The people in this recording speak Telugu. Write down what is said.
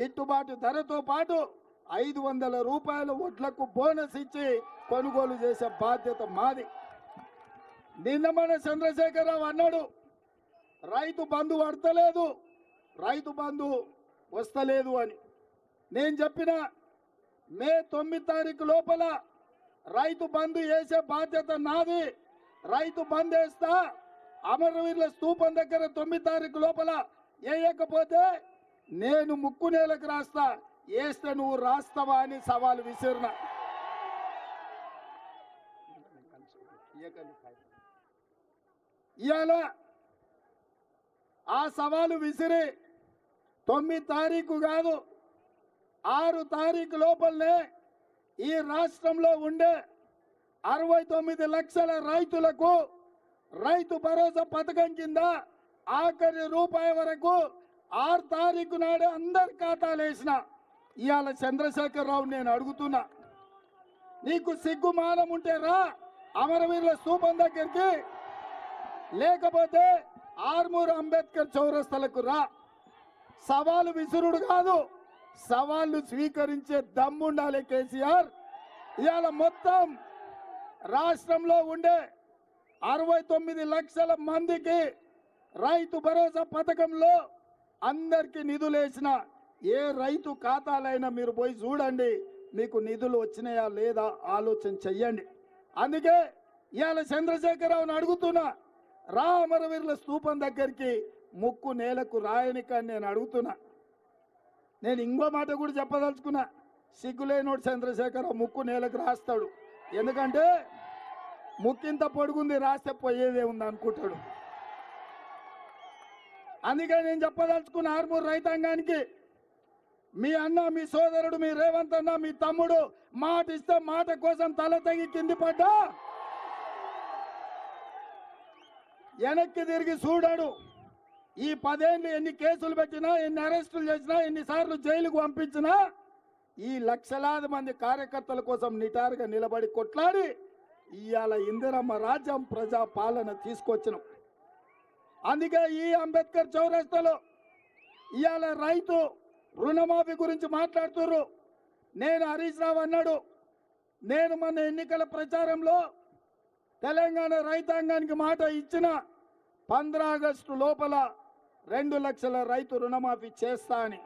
గిట్టుబాటు ధరతో పాటు 500 రూపాయల వడ్లకు బోనస్ ఇచ్చి కొనుగోలు చేసే బాధ్యత మాది. నిన్న మన చంద్రశేఖరరావు అన్నాడు రైతు బంధు పడతలేదు, రైతు బంధు వస్తలేదు అని. నేను చెప్పిన మే 9 తారీఖు లోపల రైతు బంధు వేసే బాధ్యత నాది. రైతు బంధు వేస్తా, అమరవీరుల స్తూపం దగ్గర 9 తారీఖు లోపల వేయకపోతే నేను ముక్కు నేలకు రాస్తా, వేస్తే నువ్వు రాస్తావా అని సవాలు విసిరిన. ఇవాళ ఆ సవాలు విసిరి 9 తారీఖు కాదు 6 తారీఖు లోపలనే ఈ రాష్ట్రంలో ఉండే 69 లక్షల రైతులకు రైతు భరోసా పథకం కింద ఆఖరి రూపాయి వరకు 6 తారీఖు నాడే అందరి ఖాతాలు వేసిన. ఇవాళ చంద్రశేఖరరావు నేను అడుగుతున్నా, నీకు సిగ్గుమానం ఉంటే రా అమరవీరుల స్తూపం దగ్గరికి, లేకపోతే ఆర్మూర్ అంబేద్కర్ చౌరస్తలకు రా. సవాలు విసురుడు కాదు, సవాళ్లు స్వీకరించే దమ్ముండాలి కేసీఆర్. ఇవాళ మొత్తం రాష్ట్రంలో ఉండే 69 లక్షల మందికి రైతు భరోసా పథకంలో అందరికీ నిధులు వేసిన ఏ రైతు ఖాతాలైనా మీరు పోయి చూడండి, మీకు నిధులు వచ్చినాయా లేదా ఆలోచన చెయ్యండి. అందుకే ఇవాళ చంద్రశేఖరరావుని అడుగుతున్నా, రా అమరవీరుల స్తూపం దగ్గరికి ముక్కు నేలకు రాయనికని నేను అడుగుతున్నా. నేను ఇంకో మాట కూడా చెప్పదలుచుకున్నా, సిగ్గులేనోడు చంద్రశేఖరరావు ముక్కు నేలకు రాస్తాడు, ఎందుకంటే ముక్కింత పొడుగుంది రాస్తే పోయేదే ఉంది అనుకుంటాడు. అందుకే నేను చెప్పదలుచుకున్న ఆర్మూర్ రైతాంగానికి, మీ అన్న, మీ సోదరుడు, మీ రేవంత్ అన్న, మీ తమ్ముడు మాట ఇస్తే మాట కోసం తల తెగి కింది పడ్డా వెనక్కి తిరిగి చూడాడు. ఈ 10 ఏళ్ళు ఎన్ని కేసులు పెట్టినా, ఎన్ని అరెస్టులు చేసినా, ఎన్నిసార్లు జైలుకు పంపించినా ఈ లక్షలాది మంది కార్యకర్తల కోసం నిటారుగా నిలబడి కొట్లాడి ఇవాళ ఇందిరమ్మ రాజ్యం ప్రజా పాలన తీసుకొచ్చినాం. అందుకే ఈ అంబేద్కర్ చౌరస్తాలో ఇవాళ రైతు రుణమాఫీ గురించి మాట్లాడుతున్నారు. నేను హరీష్ రావు అన్నాడు, నేను మన ఎన్నికల ప్రచారంలో తెలంగాణ రైతాంగానికి మాట ఇచ్చిన 15 ఆగస్టు లోపల 2 లక్షల రైతు రుణమాఫీ చేస్తా అని.